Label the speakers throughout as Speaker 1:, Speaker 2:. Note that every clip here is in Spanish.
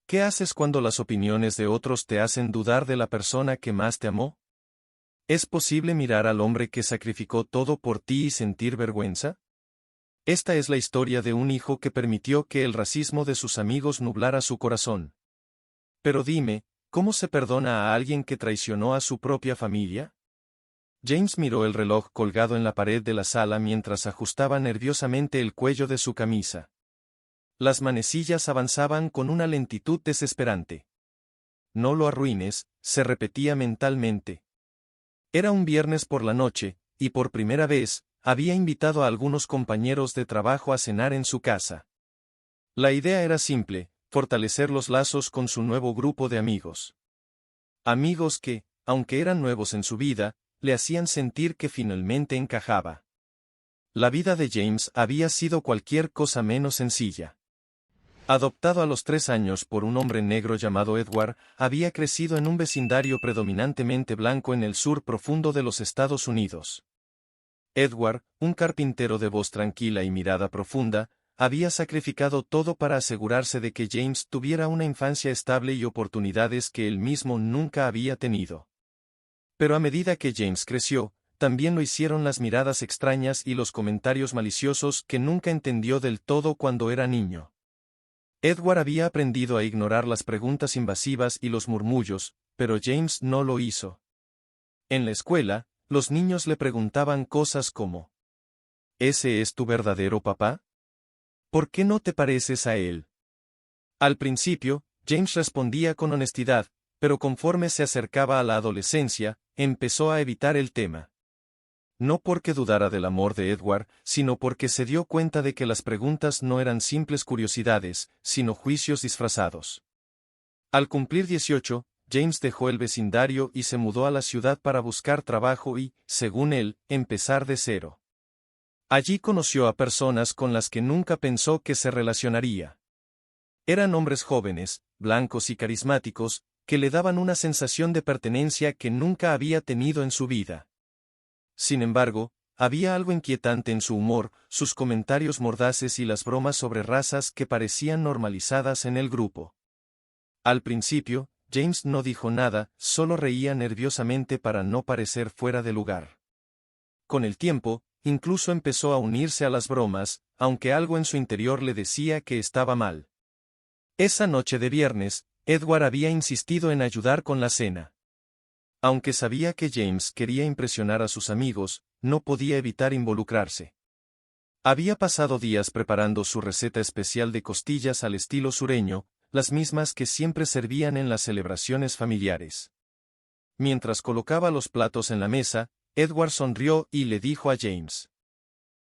Speaker 1: ¿Qué haces cuando las opiniones de otros te hacen dudar de la persona que más te amó? ¿Es posible mirar al hombre que sacrificó todo por ti y sentir vergüenza? Esta es la historia de un hijo que permitió que el racismo de sus amigos nublara su corazón. Pero dime, ¿cómo se perdona a alguien que traicionó a su propia familia? James miró el reloj colgado en la pared de la sala mientras ajustaba nerviosamente el cuello de su camisa. Las manecillas avanzaban con una lentitud desesperante. No lo arruines, se repetía mentalmente. Era un viernes por la noche, y por primera vez, había invitado a algunos compañeros de trabajo a cenar en su casa. La idea era simple, fortalecer los lazos con su nuevo grupo de amigos. Amigos que, aunque eran nuevos en su vida, le hacían sentir que finalmente encajaba. La vida de James había sido cualquier cosa menos sencilla. Adoptado a los 3 años por un hombre negro llamado Edward, había crecido en un vecindario predominantemente blanco en el sur profundo de los Estados Unidos. Edward, un carpintero de voz tranquila y mirada profunda, había sacrificado todo para asegurarse de que James tuviera una infancia estable y oportunidades que él mismo nunca había tenido. Pero a medida que James creció, también lo hicieron las miradas extrañas y los comentarios maliciosos que nunca entendió del todo cuando era niño. Edward había aprendido a ignorar las preguntas invasivas y los murmullos, pero James no lo hizo. En la escuela, los niños le preguntaban cosas como: ¿Ese es tu verdadero papá? ¿Por qué no te pareces a él? Al principio, James respondía con honestidad, pero conforme se acercaba a la adolescencia, empezó a evitar el tema. No porque dudara del amor de Edward, sino porque se dio cuenta de que las preguntas no eran simples curiosidades, sino juicios disfrazados. Al cumplir 18, James dejó el vecindario y se mudó a la ciudad para buscar trabajo y, según él, empezar de cero. Allí conoció a personas con las que nunca pensó que se relacionaría. Eran hombres jóvenes, blancos y carismáticos, que le daban una sensación de pertenencia que nunca había tenido en su vida. Sin embargo, había algo inquietante en su humor, sus comentarios mordaces y las bromas sobre razas que parecían normalizadas en el grupo. Al principio, James no dijo nada, solo reía nerviosamente para no parecer fuera de lugar. Con el tiempo, incluso empezó a unirse a las bromas, aunque algo en su interior le decía que estaba mal. Esa noche de viernes, Edward había insistido en ayudar con la cena. Aunque sabía que James quería impresionar a sus amigos, no podía evitar involucrarse. Había pasado días preparando su receta especial de costillas al estilo sureño, las mismas que siempre servían en las celebraciones familiares. Mientras colocaba los platos en la mesa, Edward sonrió y le dijo a James: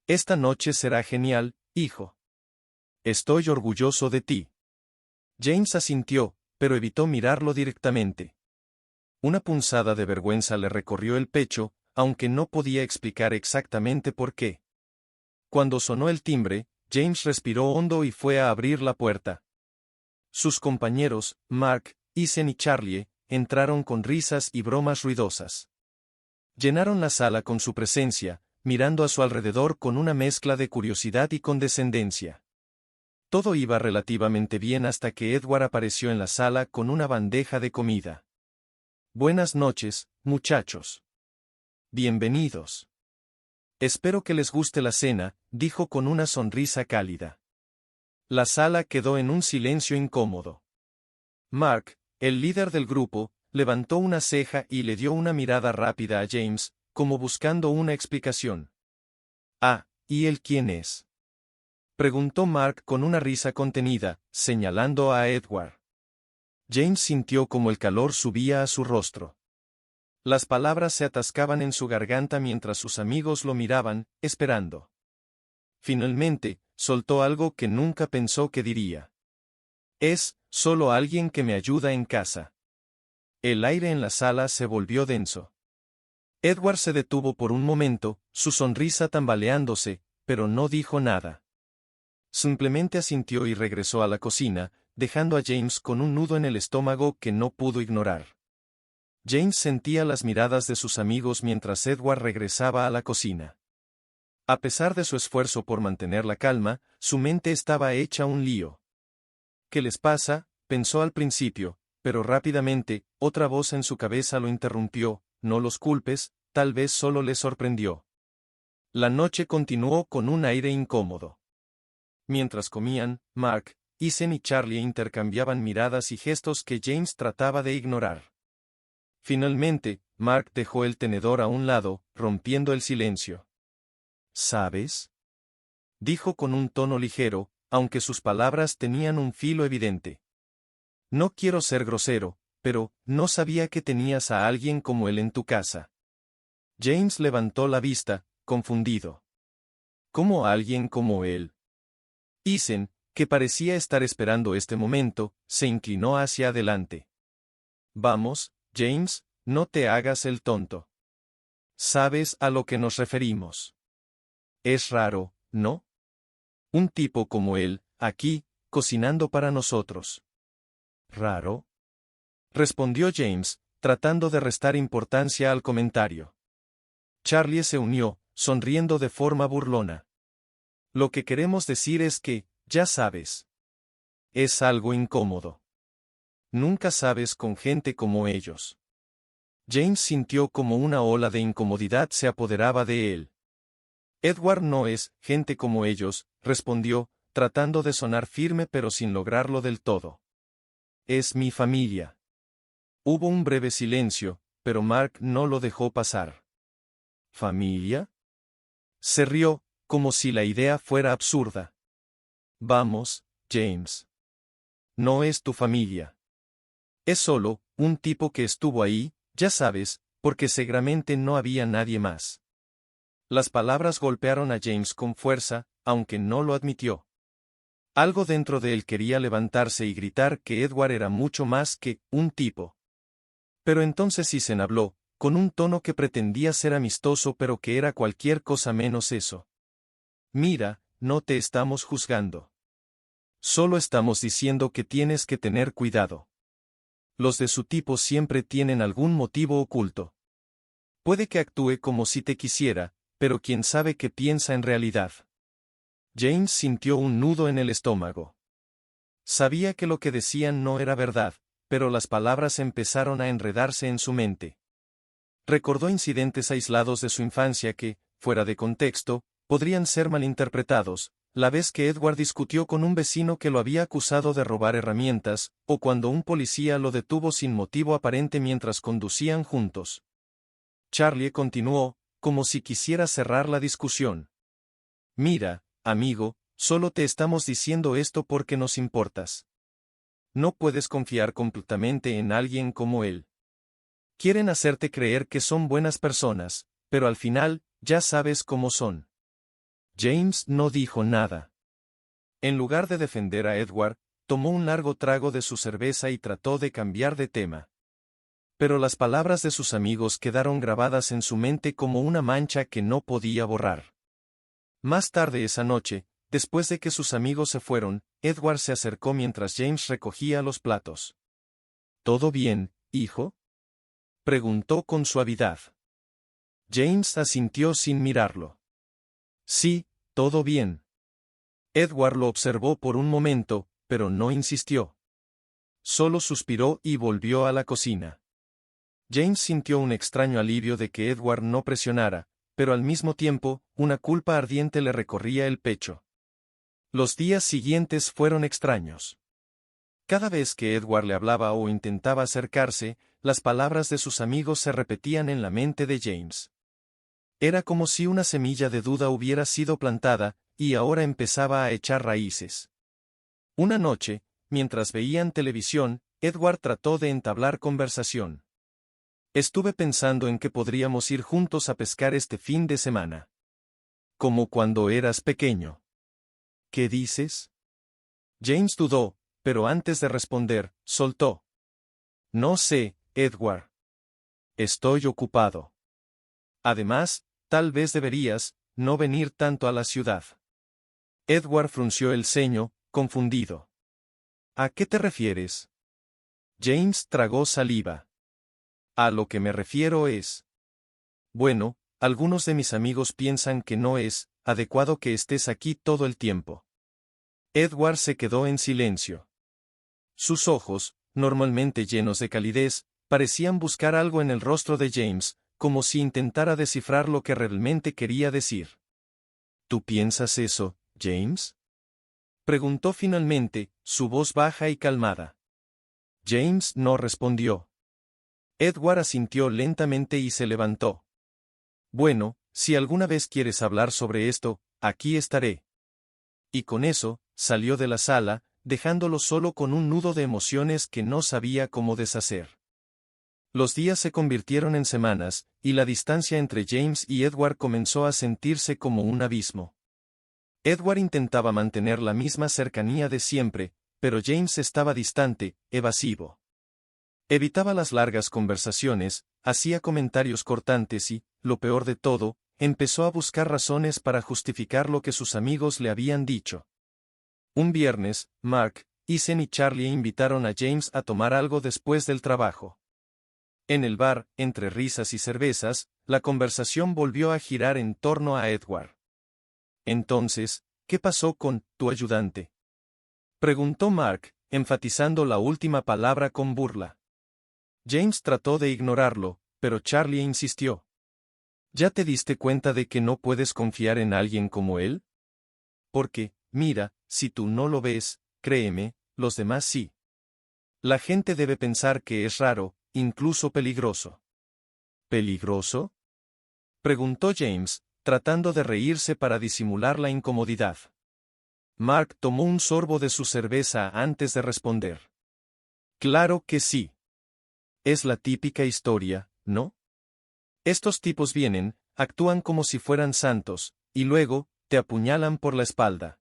Speaker 1: «Esta noche será genial, hijo. Estoy orgulloso de ti». James asintió, pero evitó mirarlo directamente. Una punzada de vergüenza le recorrió el pecho, aunque no podía explicar exactamente por qué. Cuando sonó el timbre, James respiró hondo y fue a abrir la puerta. Sus compañeros, Mark, Ethan y Charlie, entraron con risas y bromas ruidosas. Llenaron la sala con su presencia, mirando a su alrededor con una mezcla de curiosidad y condescendencia. Todo iba relativamente bien hasta que Edward apareció en la sala con una bandeja de comida. «Buenas noches, muchachos. Bienvenidos. Espero que les guste la cena», dijo con una sonrisa cálida. La sala quedó en un silencio incómodo. Mark, el líder del grupo, levantó una ceja y le dio una mirada rápida a James, como buscando una explicación. «Ah, ¿y él quién es?», preguntó Mark con una risa contenida, señalando a Edward. James sintió como el calor subía a su rostro. Las palabras se atascaban en su garganta mientras sus amigos lo miraban, esperando. Finalmente, soltó algo que nunca pensó que diría. «Es solo alguien que me ayuda en casa». El aire en la sala se volvió denso. Edward se detuvo por un momento, su sonrisa tambaleándose, pero no dijo nada. Simplemente asintió y regresó a la cocina, dejando a James con un nudo en el estómago que no pudo ignorar. James sentía las miradas de sus amigos mientras Edward regresaba a la cocina. A pesar de su esfuerzo por mantener la calma, su mente estaba hecha un lío. «¿Qué les pasa?», pensó al principio, pero rápidamente, otra voz en su cabeza lo interrumpió: no los culpes, tal vez solo les sorprendió. La noche continuó con un aire incómodo. Mientras comían, Mark, Ethan y Charlie intercambiaban miradas y gestos que James trataba de ignorar. Finalmente, Mark dejó el tenedor a un lado, rompiendo el silencio. ¿Sabes?, dijo con un tono ligero, aunque sus palabras tenían un filo evidente. No quiero ser grosero, pero no sabía que tenías a alguien como él en tu casa. James levantó la vista, confundido. ¿Cómo alguien como él? Ethan, que parecía estar esperando este momento, se inclinó hacia adelante. Vamos, James, no te hagas el tonto. Sabes a lo que nos referimos. Es raro, ¿no? Un tipo como él, aquí, cocinando para nosotros. ¿Raro?, respondió James, tratando de restar importancia al comentario. Charlie se unió, sonriendo de forma burlona. Lo que queremos decir es que, ya sabes. Es algo incómodo. Nunca sabes con gente como ellos. James sintió como una ola de incomodidad se apoderaba de él. Edward no es gente como ellos, respondió, tratando de sonar firme pero sin lograrlo del todo. Es mi familia. Hubo un breve silencio, pero Mark no lo dejó pasar. ¿Familia? Se rió, como si la idea fuera absurda. Vamos, James. No es tu familia. Es solo un tipo que estuvo ahí, ya sabes, porque seguramente no había nadie más. Las palabras golpearon a James con fuerza, aunque no lo admitió. Algo dentro de él quería levantarse y gritar que Edward era mucho más que un tipo. Pero entonces Ethan habló, con un tono que pretendía ser amistoso pero que era cualquier cosa menos eso. Mira, no te estamos juzgando. Solo estamos diciendo que tienes que tener cuidado. Los de su tipo siempre tienen algún motivo oculto. Puede que actúe como si te quisiera, pero quién sabe qué piensa en realidad. James sintió un nudo en el estómago. Sabía que lo que decían no era verdad, pero las palabras empezaron a enredarse en su mente. Recordó incidentes aislados de su infancia que, fuera de contexto, podrían ser malinterpretados, la vez que Edward discutió con un vecino que lo había acusado de robar herramientas, o cuando un policía lo detuvo sin motivo aparente mientras conducían juntos. Charlie continuó, como si quisiera cerrar la discusión. Mira, amigo, solo te estamos diciendo esto porque nos importas. No puedes confiar completamente en alguien como él. Quieren hacerte creer que son buenas personas, pero al final, ya sabes cómo son. James no dijo nada. En lugar de defender a Edward, tomó un largo trago de su cerveza y trató de cambiar de tema. Pero las palabras de sus amigos quedaron grabadas en su mente como una mancha que no podía borrar. Más tarde esa noche, después de que sus amigos se fueron, Edward se acercó mientras James recogía los platos. ¿Todo bien, hijo?, preguntó con suavidad. James asintió sin mirarlo. Sí, todo bien. Edward lo observó por un momento, pero no insistió. Solo suspiró y volvió a la cocina. James sintió un extraño alivio de que Edward no presionara, pero al mismo tiempo, una culpa ardiente le recorría el pecho. Los días siguientes fueron extraños. Cada vez que Edward le hablaba o intentaba acercarse, las palabras de sus amigos se repetían en la mente de James. Era como si una semilla de duda hubiera sido plantada, y ahora empezaba a echar raíces. Una noche, mientras veían televisión, Edward trató de entablar conversación. Estuve pensando en que podríamos ir juntos a pescar este fin de semana. Como cuando eras pequeño. ¿Qué dices? James dudó, pero antes de responder, soltó. No sé, Edward. Estoy ocupado. Además, tal vez deberías no venir tanto a la ciudad. Edward frunció el ceño, confundido. ¿A qué te refieres? James tragó saliva. A lo que me refiero es... Bueno, algunos de mis amigos piensan que no es adecuado que estés aquí todo el tiempo. Edward se quedó en silencio. Sus ojos, normalmente llenos de calidez, parecían buscar algo en el rostro de James, como si intentara descifrar lo que realmente quería decir. ¿Tú piensas eso, James? Preguntó finalmente, su voz baja y calmada. James no respondió. Edward asintió lentamente y se levantó. Bueno, si alguna vez quieres hablar sobre esto, aquí estaré. Y con eso, salió de la sala, dejándolo solo con un nudo de emociones que no sabía cómo deshacer. Los días se convirtieron en semanas, y la distancia entre James y Edward comenzó a sentirse como un abismo. Edward intentaba mantener la misma cercanía de siempre, pero James estaba distante, evasivo. Evitaba las largas conversaciones, hacía comentarios cortantes y, lo peor de todo, empezó a buscar razones para justificar lo que sus amigos le habían dicho. Un viernes, Mark, Ethan y Charlie invitaron a James a tomar algo después del trabajo. En el bar, entre risas y cervezas, la conversación volvió a girar en torno a Edward. Entonces, ¿qué pasó con tu ayudante?, preguntó Mark, enfatizando la última palabra con burla. James trató de ignorarlo, pero Charlie insistió. ¿Ya te diste cuenta de que no puedes confiar en alguien como él? Porque, mira, si tú no lo ves, créeme, los demás sí. La gente debe pensar que es raro, incluso peligroso. ¿Peligroso?, preguntó James, tratando de reírse para disimular la incomodidad. Mark tomó un sorbo de su cerveza antes de responder. Claro que sí. Es la típica historia, ¿no? Estos tipos vienen, actúan como si fueran santos, y luego, te apuñalan por la espalda.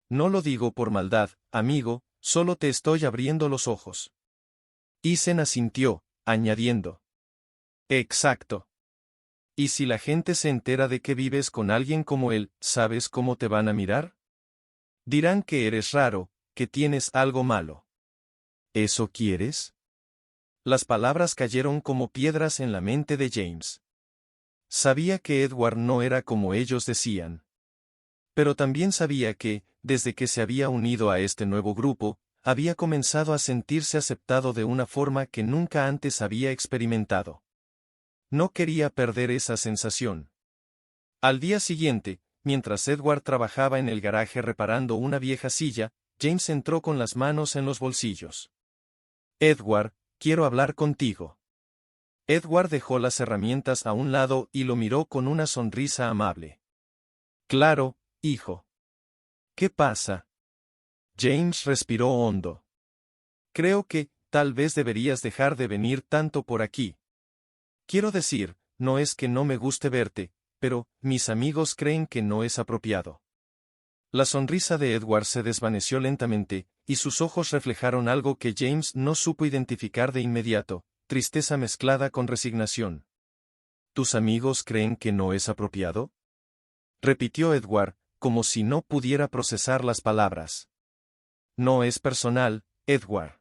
Speaker 1: No lo digo por maldad, amigo, solo te estoy abriendo los ojos. Ethan asintió, añadiendo. Exacto. ¿Y si la gente se entera de que vives con alguien como él, sabes cómo te van a mirar? Dirán que eres raro, que tienes algo malo. ¿Eso quieres? Las palabras cayeron como piedras en la mente de James. Sabía que Edward no era como ellos decían. Pero también sabía que, desde que se había unido a este nuevo grupo, había comenzado a sentirse aceptado de una forma que nunca antes había experimentado. No quería perder esa sensación. Al día siguiente, mientras Edward trabajaba en el garaje reparando una vieja silla, James entró con las manos en los bolsillos. Edward, quiero hablar contigo. Edward dejó las herramientas a un lado y lo miró con una sonrisa amable. Claro, hijo. ¿Qué pasa? James respiró hondo. Creo que, tal vez deberías dejar de venir tanto por aquí. Quiero decir, no es que no me guste verte, pero, mis amigos creen que no es apropiado. La sonrisa de Edward se desvaneció lentamente, y sus ojos reflejaron algo que James no supo identificar de inmediato, tristeza mezclada con resignación. ¿Tus amigos creen que no es apropiado?, repitió Edward, como si no pudiera procesar las palabras. No es personal, Edward.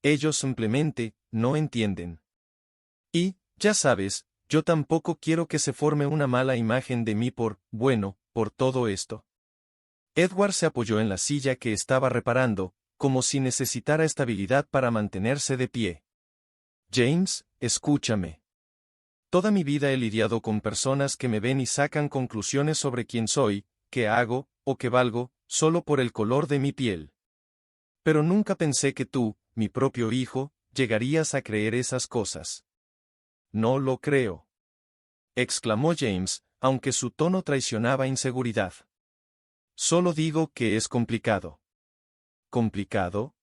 Speaker 1: Ellos simplemente no entienden. Y, ya sabes, yo tampoco quiero que se forme una mala imagen de mí por todo esto. Edward se apoyó en la silla que estaba reparando, como si necesitara estabilidad para mantenerse de pie. James, escúchame. Toda mi vida he lidiado con personas que me ven y sacan conclusiones sobre quién soy, qué hago, o qué valgo, solo por el color de mi piel. Pero nunca pensé que tú, mi propio hijo, llegarías a creer esas cosas. No lo creo, exclamó James, aunque su tono traicionaba inseguridad. Solo digo que es complicado. ¿Complicado?,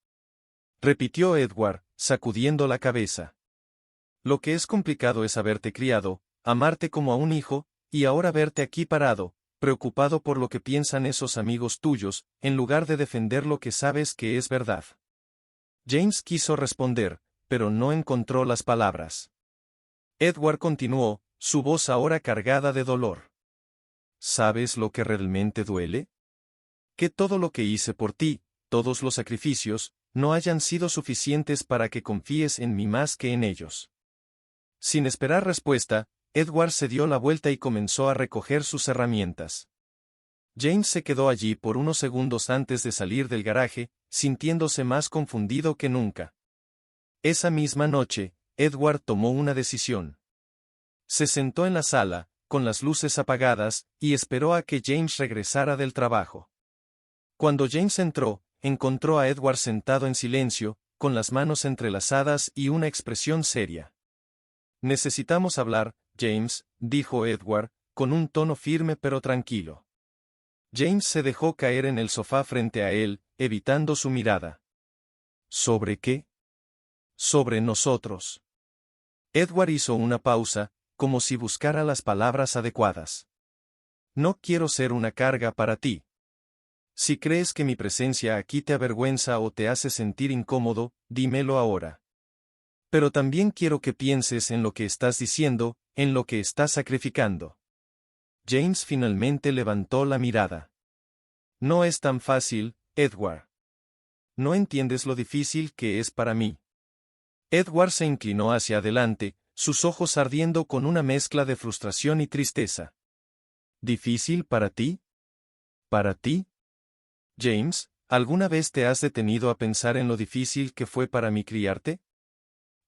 Speaker 1: repitió Edward, sacudiendo la cabeza. Lo que es complicado es haberte criado, amarte como a un hijo, y ahora verte aquí parado, preocupado por lo que piensan esos amigos tuyos, en lugar de defender lo que sabes que es verdad. James quiso responder, pero no encontró las palabras. Edward continuó, su voz ahora cargada de dolor. ¿Sabes lo que realmente duele? Que todo lo que hice por ti, todos los sacrificios, no hayan sido suficientes para que confíes en mí más que en ellos. Sin esperar respuesta, Edward se dio la vuelta y comenzó a recoger sus herramientas. James se quedó allí por unos segundos antes de salir del garaje, sintiéndose más confundido que nunca. Esa misma noche, Edward tomó una decisión. Se sentó en la sala, con las luces apagadas, y esperó a que James regresara del trabajo. Cuando James entró, encontró a Edward sentado en silencio, con las manos entrelazadas y una expresión seria. «Necesitamos hablar, James», dijo Edward, con un tono firme pero tranquilo. James se dejó caer en el sofá frente a él, evitando su mirada. «¿Sobre qué?» «Sobre nosotros». Edward hizo una pausa, como si buscara las palabras adecuadas. «No quiero ser una carga para ti. Si crees que mi presencia aquí te avergüenza o te hace sentir incómodo, dímelo ahora. Pero también quiero que pienses en lo que estás diciendo, en lo que estás sacrificando». James finalmente levantó la mirada. «No es tan fácil, Edward. No entiendes lo difícil que es para mí». Edward se inclinó hacia adelante, sus ojos ardiendo con una mezcla de frustración y tristeza. ¿Difícil para ti? ¿Para ti? James, ¿alguna vez te has detenido a pensar en lo difícil que fue para mí criarte?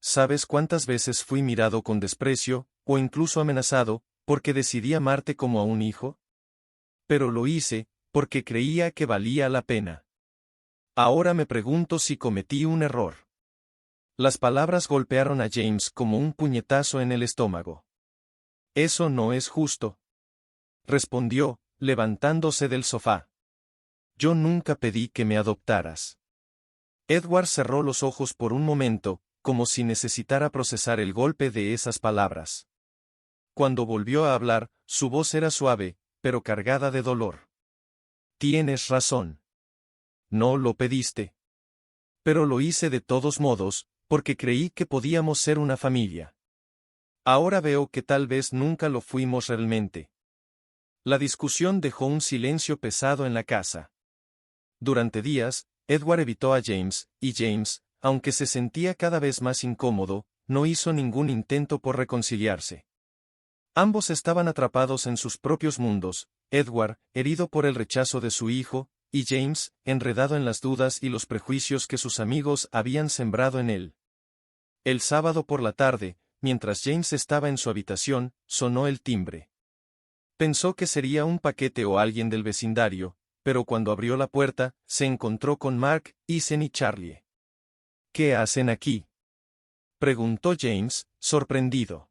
Speaker 1: ¿Sabes cuántas veces fui mirado con desprecio, o incluso amenazado, porque decidí amarte como a un hijo? Pero lo hice, porque creía que valía la pena. Ahora me pregunto si cometí un error. Las palabras golpearon a James como un puñetazo en el estómago. «Eso no es justo», respondió, levantándose del sofá. «Yo nunca pedí que me adoptaras». Edward cerró los ojos por un momento, como si necesitara procesar el golpe de esas palabras. Cuando volvió a hablar, su voz era suave, pero cargada de dolor. «Tienes razón. No lo pediste. Pero lo hice de todos modos, porque creí que podíamos ser una familia. Ahora veo que tal vez nunca lo fuimos realmente». La discusión dejó un silencio pesado en la casa. Durante días, Edward evitó a James, y James, aunque se sentía cada vez más incómodo, no hizo ningún intento por reconciliarse. Ambos estaban atrapados en sus propios mundos, Edward, herido por el rechazo de su hijo, y James, enredado en las dudas y los prejuicios que sus amigos habían sembrado en él. El sábado por la tarde, mientras James estaba en su habitación, sonó el timbre. Pensó que sería un paquete o alguien del vecindario, pero cuando abrió la puerta, se encontró con Mark, Ethan y Charlie. «¿Qué hacen aquí?», preguntó James, sorprendido.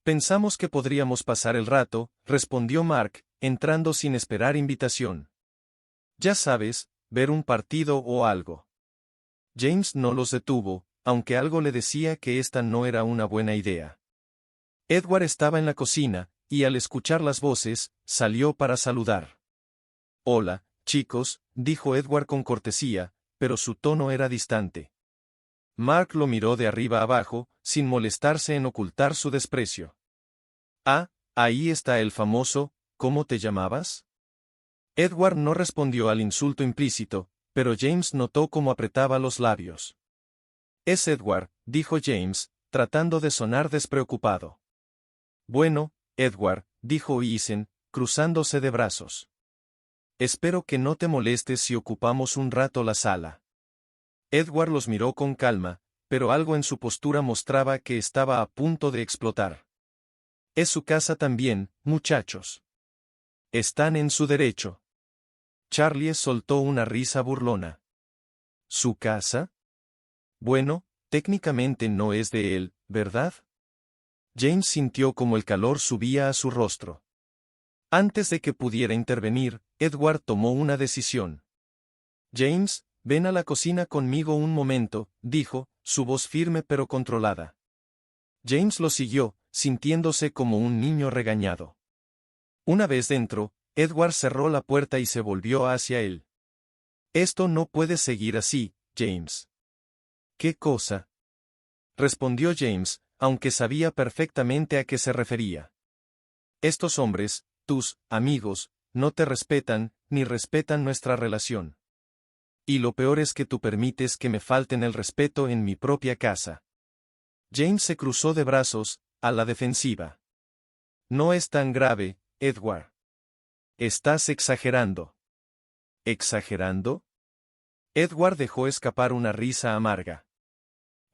Speaker 1: «Pensamos que podríamos pasar el rato», respondió Mark, entrando sin esperar invitación. «Ya sabes, ver un partido o algo». James no los detuvo, aunque algo le decía que esta no era una buena idea. Edward estaba en la cocina, y al escuchar las voces, salió para saludar. «Hola, chicos», dijo Edward con cortesía, pero su tono era distante. Mark lo miró de arriba abajo, sin molestarse en ocultar su desprecio. «Ah, ahí está el famoso, ¿cómo te llamabas?». Edward no respondió al insulto implícito, pero James notó cómo apretaba los labios. «Es Edward», dijo James, tratando de sonar despreocupado. «Bueno, Edward», dijo Ethan, cruzándose de brazos. «Espero que no te molestes si ocupamos un rato la sala». Edward los miró con calma, pero algo en su postura mostraba que estaba a punto de explotar. «Es su casa también, muchachos. Están en su derecho». Charlie soltó una risa burlona. «¿Su casa? Bueno, técnicamente no es de él, ¿verdad?». James sintió como el calor subía a su rostro. Antes de que pudiera intervenir, Edward tomó una decisión. «James, ven a la cocina conmigo un momento», dijo, su voz firme pero controlada. James lo siguió, sintiéndose como un niño regañado. Una vez dentro, Edward cerró la puerta y se volvió hacia él. «Esto no puede seguir así, James». «¿Qué cosa?», respondió James, aunque sabía perfectamente a qué se refería. «Estos hombres, tus amigos, no te respetan, ni respetan nuestra relación. Y lo peor es que tú permites que me falten el respeto en mi propia casa». James se cruzó de brazos, a la defensiva. «No es tan grave, Edward. Estás exagerando. ¿Exagerando? Edward dejó escapar una risa amarga.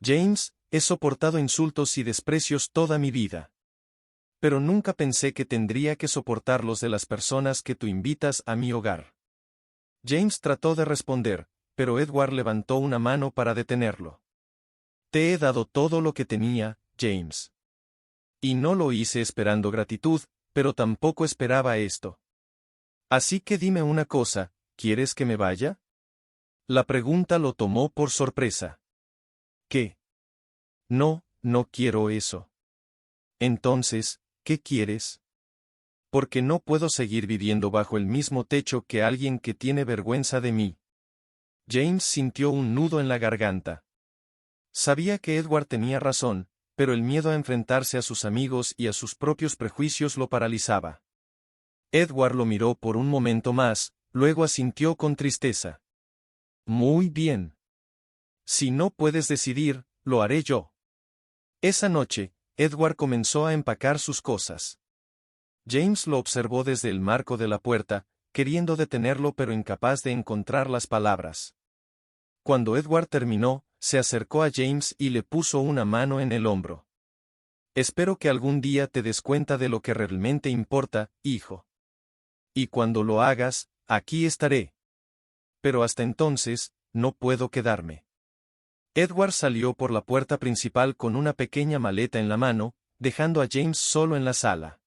Speaker 1: James, he soportado insultos y desprecios toda mi vida. Pero nunca pensé que tendría que soportarlos de las personas que tú invitas a mi hogar. James trató de responder, pero Edward levantó una mano para detenerlo. Te he dado todo lo que tenía, James. Y no lo hice esperando gratitud, pero tampoco esperaba esto. Así que dime una cosa, ¿quieres que me vaya? La pregunta lo tomó por sorpresa. ¿Qué? No, no quiero eso. Entonces, ¿qué quieres? Porque no puedo seguir viviendo bajo el mismo techo que alguien que tiene vergüenza de mí. James sintió un nudo en la garganta. Sabía que Edward tenía razón, pero el miedo a enfrentarse a sus amigos y a sus propios prejuicios lo paralizaba. Edward lo miró por un momento más, luego asintió con tristeza. Muy bien. Si no puedes decidir, lo haré yo. Esa noche, Edward comenzó a empacar sus cosas. James lo observó desde el marco de la puerta, queriendo detenerlo pero incapaz de encontrar las palabras. Cuando Edward terminó, se acercó a James y le puso una mano en el hombro. Espero que algún día te des cuenta de lo que realmente importa, hijo. Y cuando lo hagas, aquí estaré. Pero hasta entonces, no puedo quedarme. Edward salió por la puerta principal con una pequeña maleta en la mano, dejando a James solo en la sala.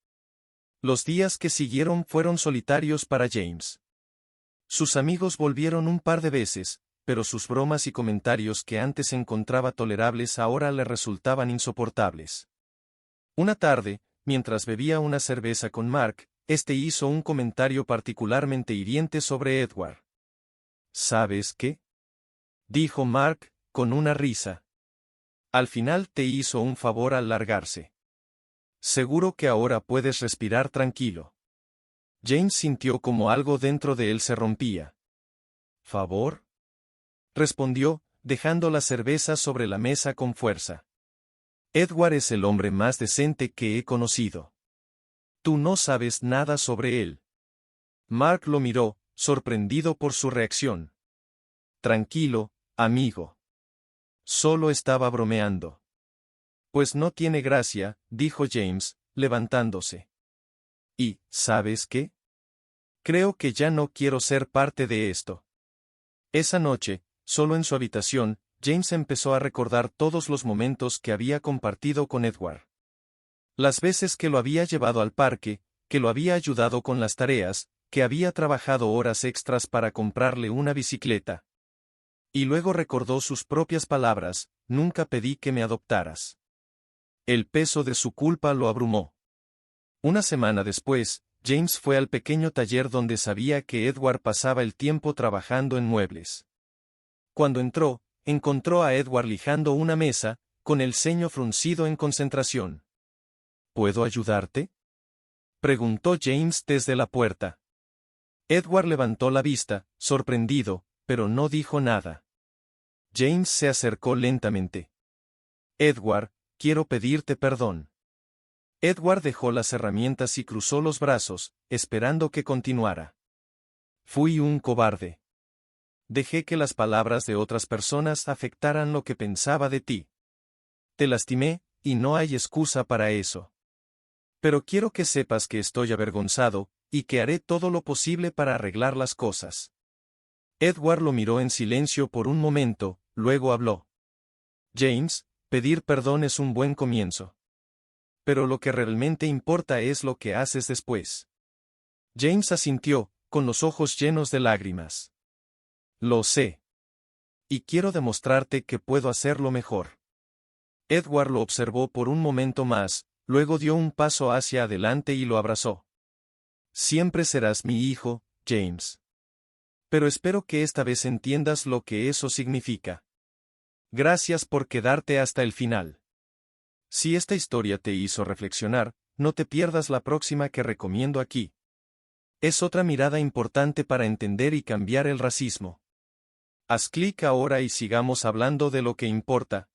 Speaker 1: Los días que siguieron fueron solitarios para James. Sus amigos volvieron un par de veces, pero sus bromas y comentarios que antes encontraba tolerables ahora le resultaban insoportables. Una tarde, mientras bebía una cerveza con Mark, este hizo un comentario particularmente hiriente sobre Edward. ¿Sabes qué? Dijo Mark, con una risa. Al final te hizo un favor al largarse. Seguro que ahora puedes respirar tranquilo. James sintió como algo dentro de él se rompía. ¿Favor? Respondió, dejando la cerveza sobre la mesa con fuerza. Edward es el hombre más decente que he conocido. Tú no sabes nada sobre él. Mark lo miró, sorprendido por su reacción. Tranquilo, amigo. Solo estaba bromeando. Pues no tiene gracia, dijo James, levantándose. Y, ¿sabes qué? Creo que ya no quiero ser parte de esto. Esa noche, solo en su habitación, James empezó a recordar todos los momentos que había compartido con Edward. Las veces que lo había llevado al parque, que lo había ayudado con las tareas, que había trabajado horas extras para comprarle una bicicleta. Y luego recordó sus propias palabras, nunca pedí que me adoptaras. El peso de su culpa lo abrumó. Una semana después, James fue al pequeño taller donde sabía que Edward pasaba el tiempo trabajando en muebles. Cuando entró, encontró a Edward lijando una mesa, con el ceño fruncido en concentración. ¿Puedo ayudarte? Preguntó James desde la puerta. Edward levantó la vista, sorprendido, pero no dijo nada. James se acercó lentamente. Edward, quiero pedirte perdón. Edward dejó las herramientas y cruzó los brazos, esperando que continuara. Fui un cobarde. Dejé que las palabras de otras personas afectaran lo que pensaba de ti. Te lastimé, y no hay excusa para eso. Pero quiero que sepas que estoy avergonzado, y que haré todo lo posible para arreglar las cosas. Edward lo miró en silencio por un momento, luego habló. James, pedir perdón es un buen comienzo. Pero lo que realmente importa es lo que haces después. James asintió, con los ojos llenos de lágrimas. Lo sé. Y quiero demostrarte que puedo hacerlo mejor. Edward lo observó por un momento más, luego dio un paso hacia adelante y lo abrazó. Siempre serás mi hijo, James. Pero espero que esta vez entiendas lo que eso significa. Gracias por quedarte hasta el final. Si esta historia te hizo reflexionar, no te pierdas la próxima que recomiendo aquí. Es otra mirada importante para entender y cambiar el racismo. Haz clic ahora y sigamos hablando de lo que importa.